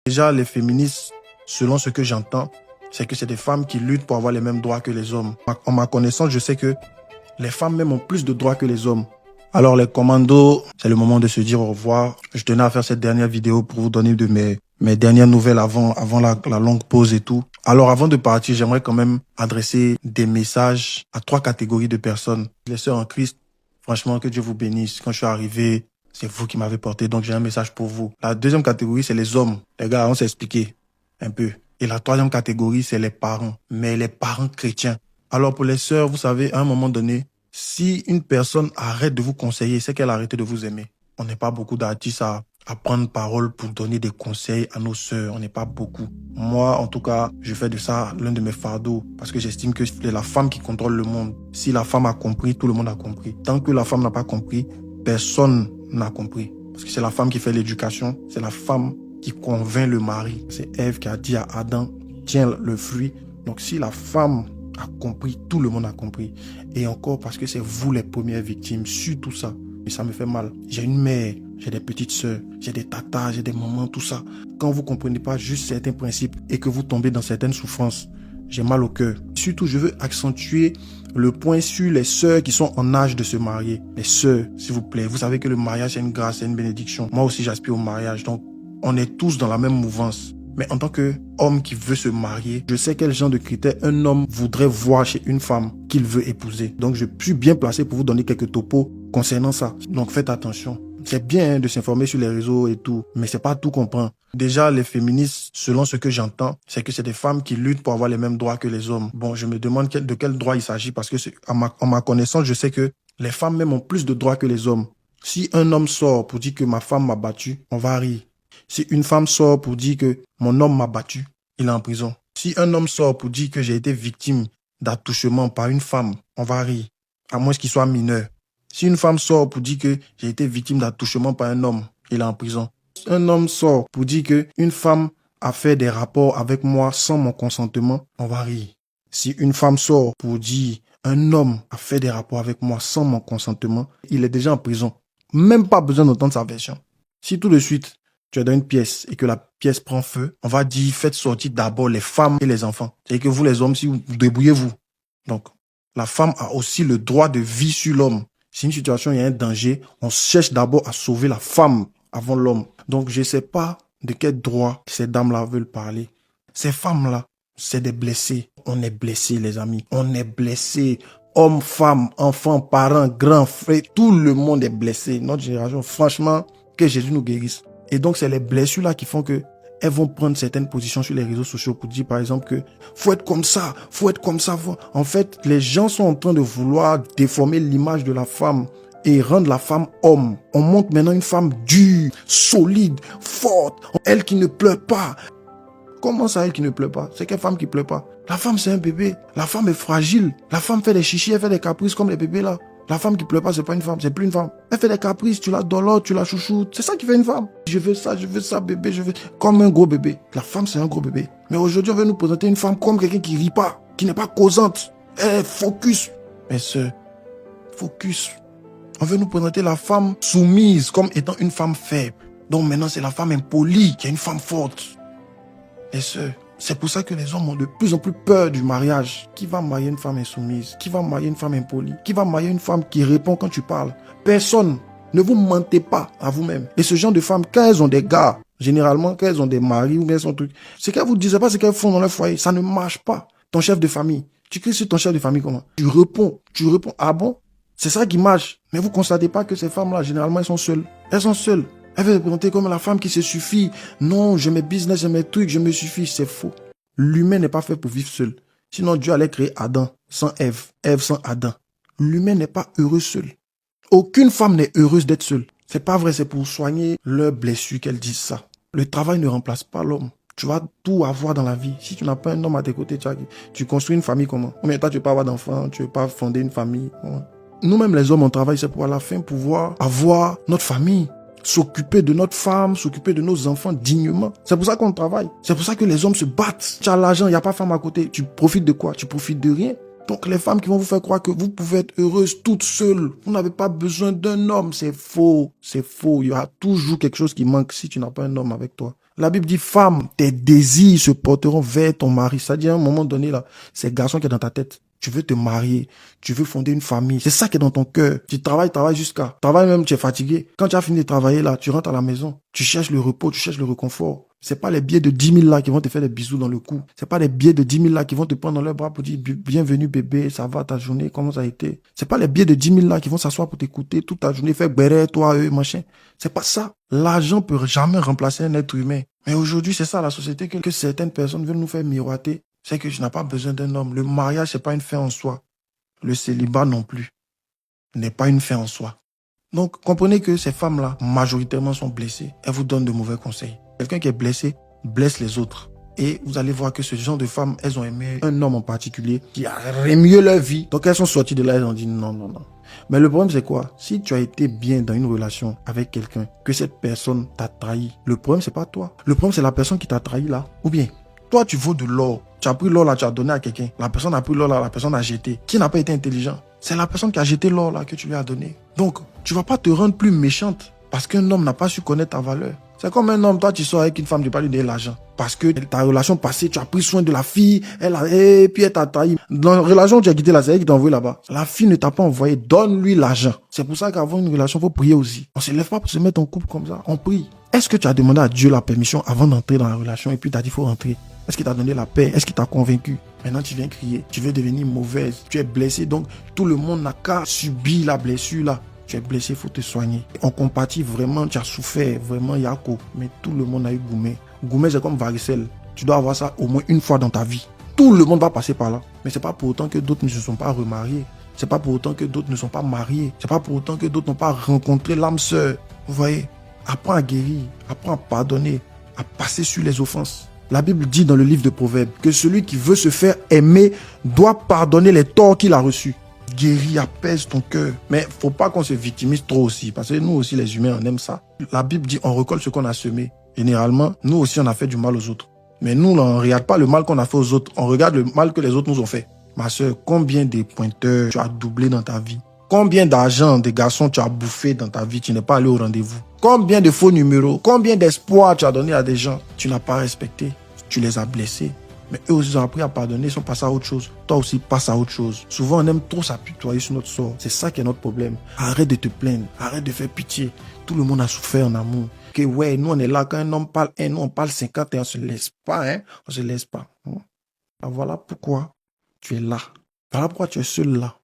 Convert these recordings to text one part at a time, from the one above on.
Déjà, les féministes, selon ce que j'entends, c'est que c'est des femmes qui luttent pour avoir les mêmes droits que les hommes. En ma connaissance, je sais que les femmes même ont plus de droits que les hommes. Alors les commandos, c'est le moment de se dire au revoir. Je tenais à faire cette dernière vidéo pour vous donner de mes dernières nouvelles avant la longue pause et tout. Alors avant de partir, j'aimerais quand même adresser des messages à 3 catégories de personnes. Les sœurs en Christ, franchement, que Dieu vous bénisse. Quand je suis arrivé, c'est vous qui m'avez porté, donc j'ai un message pour vous. La deuxième catégorie, c'est les hommes. Les gars, on s'est expliqué un peu. Et la troisième catégorie, c'est les parents, mais les parents chrétiens. Alors pour les sœurs, vous savez, à un moment donné, si une personne arrête de vous conseiller, c'est qu'elle a arrêté de vous aimer. On n'est pas beaucoup d'artistes à prendre parole pour donner des conseils à nos sœurs. On n'est pas beaucoup. Moi, en tout cas, je fais de ça l'un de mes fardeaux parce que j'estime que c'est la femme qui contrôle le monde. Si la femme a compris, tout le monde a compris. Tant que la femme n'a pas compris, personne n'a compris. Parce que c'est la femme qui fait l'éducation, c'est la femme qui convainc le mari. C'est Ève qui a dit à Adam, tiens le fruit. Donc si la femme a compris, tout le monde a compris. Et encore parce que c'est vous les premières victimes sur tout ça. Et ça me fait mal. J'ai une mère, j'ai des petites sœurs, j'ai des tatas, j'ai des mamans, tout ça. Quand vous comprenez pas juste certains principes et que vous tombez dans certaines souffrances, j'ai mal au cœur. Surtout, je veux accentuer le point sur les sœurs qui sont en âge de se marier. Les sœurs, s'il vous plaît. Vous savez que le mariage, c'est une grâce, c'est une bénédiction. Moi aussi, j'aspire au mariage. Donc, on est tous dans la même mouvance. Mais en tant qu'homme qui veut se marier, je sais quel genre de critères un homme voudrait voir chez une femme qu'il veut épouser. Donc, je suis bien placé pour vous donner quelques topos concernant ça. Donc, faites attention. C'est bien de s'informer sur les réseaux et tout, mais c'est pas tout qu'on prend. Déjà, les féministes, selon ce que j'entends, c'est que c'est des femmes qui luttent pour avoir les mêmes droits que les hommes. Bon, je me demande de quel droit il s'agit parce que en ma connaissance, je sais que les femmes même ont plus de droits que les hommes. Si un homme sort pour dire que ma femme m'a battu, on va rire. Si une femme sort pour dire que mon homme m'a battu, il est en prison. Si un homme sort pour dire que j'ai été victime d'attouchement par une femme, on va rire, à moins qu'il soit mineur. Si une femme sort pour dire que j'ai été victime d'attouchement par un homme, il est en prison. Si un homme sort pour dire que une femme a fait des rapports avec moi sans mon consentement, on va rire. Si une femme sort pour dire un homme a fait des rapports avec moi sans mon consentement, il est déjà en prison. Même pas besoin d'entendre sa version. Si tout de suite, tu es dans une pièce et que la pièce prend feu, on va dire faites sortir d'abord les femmes et les enfants. C'est que vous les hommes, si vous débrouillez-vous. Donc, la femme a aussi le droit de vie sur l'homme. Si une situation, il y a un danger, on cherche d'abord à sauver la femme avant l'homme. Donc, je ne sais pas de quel droit ces dames-là veulent parler. Ces femmes-là, c'est des blessés. On est blessés, les amis. On est blessés. Hommes, femmes, enfants, parents, grands, frères, tout le monde est blessé. Notre génération, franchement, que Jésus nous guérisse. Et donc, c'est les blessures-là qui font que elles vont prendre certaines positions sur les réseaux sociaux pour dire, par exemple, que faut être comme ça, faut être comme ça. En fait, les gens sont en train de vouloir déformer l'image de la femme et rendre la femme homme. On montre maintenant une femme dure, solide, forte, elle qui ne pleure pas. Comment ça, elle qui ne pleure pas? C'est quelle femme qui pleure pas? La femme, c'est un bébé. La femme est fragile. La femme fait des chichis, elle fait des caprices comme les bébés là. La femme qui pleure pas, c'est pas une femme, c'est plus une femme. Elle fait des caprices, tu la dolores, tu la chouchoutes. C'est ça qui fait une femme. Je veux ça, bébé, je veux... Comme un gros bébé. La femme, c'est un gros bébé. Mais aujourd'hui, on veut nous présenter une femme comme quelqu'un qui rit pas, qui n'est pas causante. Elle focus. Mais focus. On veut nous présenter la femme soumise comme étant une femme faible. Donc maintenant, c'est la femme impolie qui est une femme forte. Et c'est pour ça que les hommes ont de plus en plus peur du mariage. Qui va marier une femme insoumise? Qui va marier une femme impolie? Qui va marier une femme qui répond quand tu parles? Personne. Ne vous mentez pas à vous-même. Et ce genre de femmes, quand elles ont des gars, généralement, quand elles ont des maris ou bien son truc, c'est qu'elles vous disent pas ce qu'elles font dans leur foyer. Ça ne marche pas. Ton chef de famille. Tu cries sur ton chef de famille comment? Tu réponds. Ah bon? C'est ça qui marche. Mais vous constatez pas que ces femmes-là, généralement, elles sont seules. Elles sont seules. Elle veut se présenter comme la femme qui se suffit. Non, j'ai mes business, j'ai mes trucs, je me suffis. C'est faux. L'humain n'est pas fait pour vivre seul. Sinon, Dieu allait créer Adam sans Ève, Ève sans Adam. L'humain n'est pas heureux seul. Aucune femme n'est heureuse d'être seule. C'est pas vrai, c'est pour soigner leurs blessures qu'elles disent ça. Le travail ne remplace pas l'homme. Tu vas tout avoir dans la vie. Si tu n'as pas un homme à tes côtés, tu construis une famille comment? Combien de temps tu veux pas avoir d'enfants, tu veux pas fonder une famille? Nous-mêmes les hommes, on travaille, c'est pour à la fin pouvoir avoir notre famille. S'occuper de notre femme, s'occuper de nos enfants dignement. C'est pour ça qu'on travaille. C'est pour ça que les hommes se battent. Tu as l'argent, il n'y a pas de femme à côté. Tu profites de quoi? Tu profites de rien. Donc les femmes qui vont vous faire croire que vous pouvez être heureuse toutes seules. Vous n'avez pas besoin d'un homme. C'est faux. C'est faux. Il y aura toujours quelque chose qui manque si tu n'as pas un homme avec toi. La Bible dit, femme, tes désirs se porteront vers ton mari. C'est-à-dire, à un moment donné, là, c'est garçon qui est dans ta tête. Tu veux te marier, tu veux fonder une famille. C'est ça qui est dans ton cœur. Tu travailles jusqu'à. Travailles même, tu es fatigué. Quand tu as fini de travailler, là, tu rentres à la maison. Tu cherches le repos, tu cherches le réconfort. C'est pas les billets de 10 000 là qui vont te faire des bisous dans le cou. C'est pas les billets de 10 000 là qui vont te prendre dans leurs bras pour dire bienvenue bébé, ça va ta journée, comment ça a été. C'est pas les billets de 10 000 là qui vont s'asseoir pour t'écouter toute ta journée, faire béret, toi, eux, machin. C'est pas ça. L'argent peut jamais remplacer un être humain. Mais aujourd'hui, c'est ça la société que certaines personnes veulent nous faire miroiter. C'est que tu n'as pas besoin d'un homme. Le mariage, c'est pas une fin en soi. Le célibat non plus n'est pas une fin en soi. Donc, comprenez que ces femmes-là, majoritairement, sont blessées. Elles vous donnent de mauvais conseils. Quelqu'un qui est blessé blesse les autres. Et vous allez voir que ce genre de femmes, elles ont aimé un homme en particulier qui a mieux leur vie. Donc, elles sont sorties de là, elles ont dit non, non, non. Mais le problème, c'est quoi? Si tu as été bien dans une relation avec quelqu'un, que cette personne t'a trahi, le problème, c'est pas toi. Le problème, c'est la personne qui t'a trahi là. Ou bien, toi, tu vaux de l'or. Tu as pris l'or là, tu as donné à quelqu'un. La personne a pris l'or là, la personne a jeté. Qui n'a pas été intelligent? C'est la personne qui a jeté l'or là que tu lui as donné. Donc, tu vas pas te rendre plus méchante parce qu'un homme n'a pas su connaître ta valeur. C'est comme un homme, toi tu sors avec une femme, tu vas lui donner l'argent. Parce que ta relation passée, tu as pris soin de la fille, et puis elle t'a trahi. Dans la relation où tu as quitté là, c'est elle qui t'a envoyé là-bas. La fille ne t'a pas envoyé, donne-lui l'argent. C'est pour ça qu'avant une relation, il faut prier aussi. On se lève pas pour se mettre en couple comme ça, on prie. Est-ce que tu as demandé à Dieu la permission avant d'entrer dans la relation et puis tu as dit faut rentrer? Est-ce qu'il t'a donné la paix? Est-ce qu'il t'a convaincu? Maintenant tu viens crier, tu veux devenir mauvaise, tu es blessé, donc tout le monde n'a qu'à subir la blessure là. Tu es blessé, il faut te soigner. On compatit vraiment, tu as souffert, vraiment Yako. Mais tout le monde a eu Goumé. Goumé, c'est comme varicelle. Tu dois avoir ça au moins une fois dans ta vie. Tout le monde va passer par là. Mais c'est pas pour autant que d'autres ne se sont pas remariés. C'est pas pour autant que d'autres ne sont pas mariés. C'est pas pour autant que d'autres n'ont pas rencontré l'âme sœur. Vous voyez, apprends à guérir, apprends à pardonner, à passer sur les offenses. La Bible dit dans le livre de Proverbes que celui qui veut se faire aimer doit pardonner les torts qu'il a reçus. Guéris, apaise ton cœur. Mais faut pas qu'on se victimise trop aussi. Parce que nous aussi, les humains, on aime ça. La Bible dit, on récolte ce qu'on a semé. Généralement, nous aussi, on a fait du mal aux autres. Mais nous, on ne regarde pas le mal qu'on a fait aux autres. On regarde le mal que les autres nous ont fait. Ma soeur, combien de pointeurs tu as doublé dans ta vie? Combien d'argent des garçons tu as bouffé dans ta vie? Tu n'es pas allé au rendez-vous. Combien de faux numéros? Combien d'espoir tu as donné à des gens? Tu n'as pas respecté. Tu les as blessés. Mais eux aussi ont appris à pardonner, ils sont passés à autre chose. Toi aussi, passe à autre chose. Souvent, on aime trop s'apitoyer sur notre sort. C'est ça qui est notre problème. Arrête de te plaindre. Arrête de faire pitié. Tout le monde a souffert en amour. Que ouais, nous on est là, quand un homme parle 1, nous on parle 50 et on se laisse pas, hein. On se laisse pas. Alors voilà pourquoi tu es là. Voilà pourquoi tu es seul là.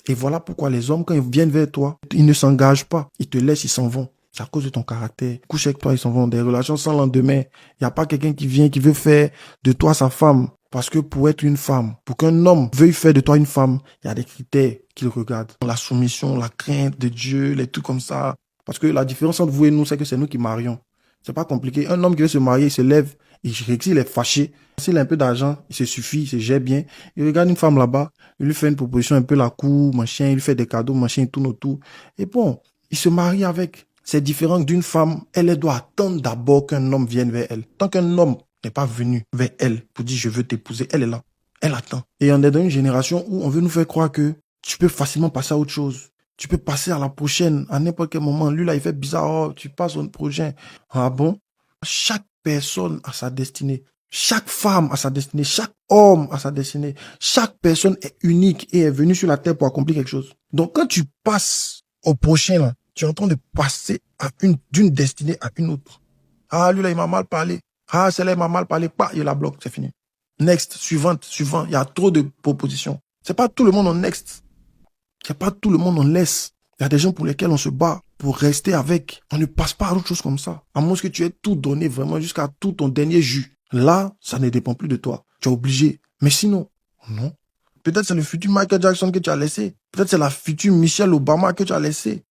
Et voilà pourquoi les hommes, quand ils viennent vers toi, ils ne s'engagent pas. Ils te laissent, ils s'en vont. C'est à cause de ton caractère. Ils couchent avec toi, ils s'en vont. Des relations sans lendemain. Il n'y a pas quelqu'un qui vient, qui veut faire de toi sa femme. Parce que pour être une femme, pour qu'un homme veuille faire de toi une femme, il y a des critères qu'il regarde. La soumission, la crainte de Dieu, les trucs comme ça. Parce que la différence entre vous et nous, c'est que c'est nous qui marions. C'est pas compliqué. Un homme qui veut se marier, il se lève, s'il est fâché, s'il a un peu d'argent, il se suffit, il se gère bien. Il regarde une femme là-bas, il lui fait une proposition un peu la cour, machin, il lui fait des cadeaux, machin, il tourne autour. Et bon, il se marie avec. C'est différent d'une femme. Elle doit attendre d'abord qu'un homme vienne vers elle. Tant qu'un homme n'est pas venu vers elle pour dire je veux t'épouser, elle est là. Elle attend. Et on est dans une génération où on veut nous faire croire que tu peux facilement passer à autre chose. Tu peux passer à la prochaine, à n'importe quel moment. Lui là, il fait bizarre, oh, tu passes au prochain. Ah bon? Chaque personne a sa destinée. Chaque femme a sa destinée. Chaque homme a sa destinée. Chaque personne est unique et est venue sur la terre pour accomplir quelque chose. Donc quand tu passes au prochain là, tu es en train de passer d'une destinée à une autre. Ah, lui là, il m'a mal parlé. Ah, celle-là, il m'a mal parlé. Pas, il la bloque, c'est fini. Next, suivante, suivant. Il y a trop de propositions. C'est pas tout le monde en next. C'est pas tout le monde en laisse. Il y a des gens pour lesquels on se bat pour rester avec. On ne passe pas à autre chose comme ça. À moins que tu aies tout donné vraiment jusqu'à tout ton dernier jus. Là, ça ne dépend plus de toi. Tu es obligé. Mais sinon, non. Peut-être c'est le futur Michael Jackson que tu as laissé. Peut-être c'est la future Michelle Obama que tu as laissé.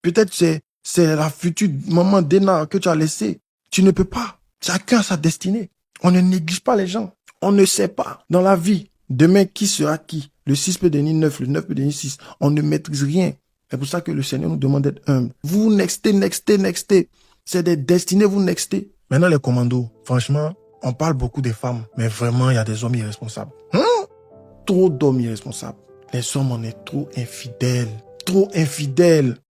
Peut-être c'est la future maman Dena que tu as laissée. Tu ne peux pas. Chacun a sa destinée. On ne néglige pas les gens. On ne sait pas. Dans la vie, demain, qui sera qui? Le 6 peut devenir 9, le 9 peut devenir 6. On ne maîtrise rien. C'est pour ça que le Seigneur nous demande d'être humble. Vous nextez. C'est des destinées, vous nextez. Maintenant, les commandos, franchement, on parle beaucoup des femmes, mais vraiment, il y a des hommes irresponsables. Trop d'hommes irresponsables. Les hommes, on est trop infidèles. Trop infidèles.